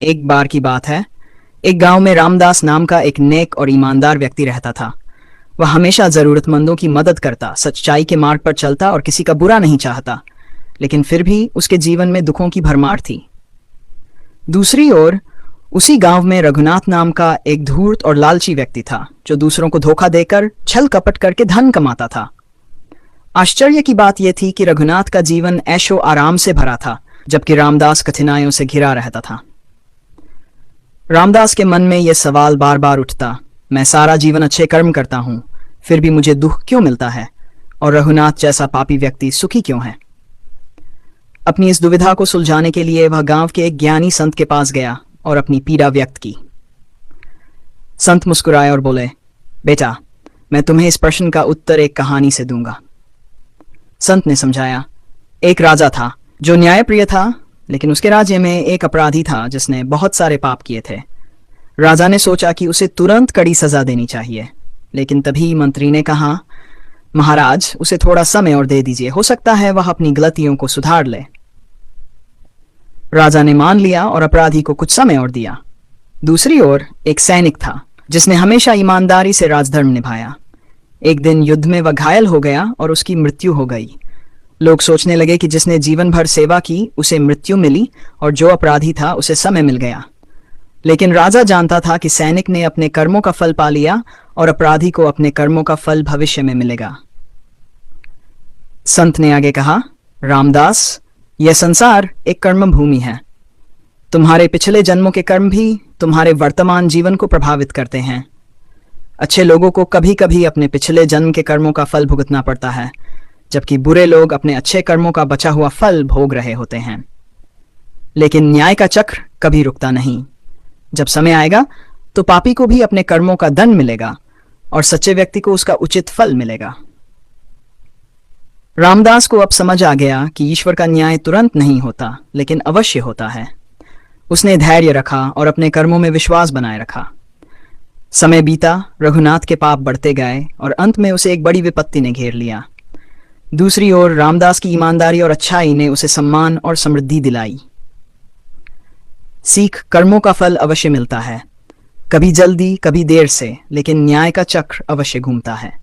एक बार की बात है। एक गांव में रामदास नाम का एक नेक और ईमानदार व्यक्ति रहता था। वह हमेशा जरूरतमंदों की मदद करता, सच्चाई के मार्ग पर चलता और किसी का बुरा नहीं चाहता। लेकिन फिर भी उसके जीवन में दुखों की भरमार थी। दूसरी ओर उसी गांव में रघुनाथ नाम का एक धूर्त और लालची व्यक्ति था, जो दूसरों को धोखा देकर, छल कपट करके धन कमाता था। आश्चर्य की बात यह थी कि रघुनाथ का जीवन ऐशो आराम से भरा था, जबकि रामदास कठिनाइयों से घिरा रहता था। रामदास के मन में यह सवाल बार बार उठता, मैं सारा जीवन अच्छे कर्म करता हूं, फिर भी मुझे दुख क्यों मिलता है, और रघुनाथ जैसा पापी व्यक्ति सुखी क्यों है। अपनी इस दुविधा को सुलझाने के लिए वह गांव के एक ज्ञानी संत के पास गया और अपनी पीड़ा व्यक्त की। संत मुस्कुराए और बोले, बेटा, मैं तुम्हें इस प्रश्न का उत्तर एक कहानी से दूंगा। संत ने समझाया, एक राजा था जो न्यायप्रिय था, लेकिन उसके राज्य में एक अपराधी था जिसने बहुत सारे पाप किए थे। राजा ने सोचा कि उसे तुरंत कड़ी सजा देनी चाहिए, लेकिन तभी मंत्री ने कहा, महाराज, उसे थोड़ा समय और दे दीजिए, हो सकता है वह अपनी गलतियों को सुधार ले। राजा ने मान लिया और अपराधी को कुछ समय और दिया। दूसरी ओर एक सैनिक था जिसने हमेशा ईमानदारी से राजधर्म निभाया। एक दिन युद्ध में वह घायल हो गया और उसकी मृत्यु हो गई। लोग सोचने लगे कि जिसने जीवन भर सेवा की उसे मृत्यु मिली और जो अपराधी था उसे समय मिल गया। लेकिन राजा जानता था कि सैनिक ने अपने कर्मों का फल पा लिया और अपराधी को अपने कर्मों का फल भविष्य में मिलेगा। संत ने आगे कहा, रामदास, यह संसार एक कर्म भूमि है। तुम्हारे पिछले जन्मों के कर्म भी तुम्हारे वर्तमान जीवन को प्रभावित करते हैं। अच्छे लोगों को कभी कभी अपने पिछले जन्म के कर्मों का फल भुगतना पड़ता है, जबकि बुरे लोग अपने अच्छे कर्मों का बचा हुआ फल भोग रहे होते हैं। लेकिन न्याय का चक्र कभी रुकता नहीं। जब समय आएगा तो पापी को भी अपने कर्मों का दंड मिलेगा और सच्चे व्यक्ति को उसका उचित फल मिलेगा। रामदास को अब समझ आ गया कि ईश्वर का न्याय तुरंत नहीं होता, लेकिन अवश्य होता है। उसने धैर्य रखा और अपने कर्मों में विश्वास बनाए रखा। समय बीता, रघुनाथ के पाप बढ़ते गए और अंत में उसे एक बड़ी विपत्ति ने घेर लिया। दूसरी ओर रामदास की ईमानदारी और अच्छाई ने उसे सम्मान और समृद्धि दिलाई। सीख, कर्मों का फल अवश्य मिलता है, कभी जल्दी कभी देर से, लेकिन न्याय का चक्र अवश्य घूमता है।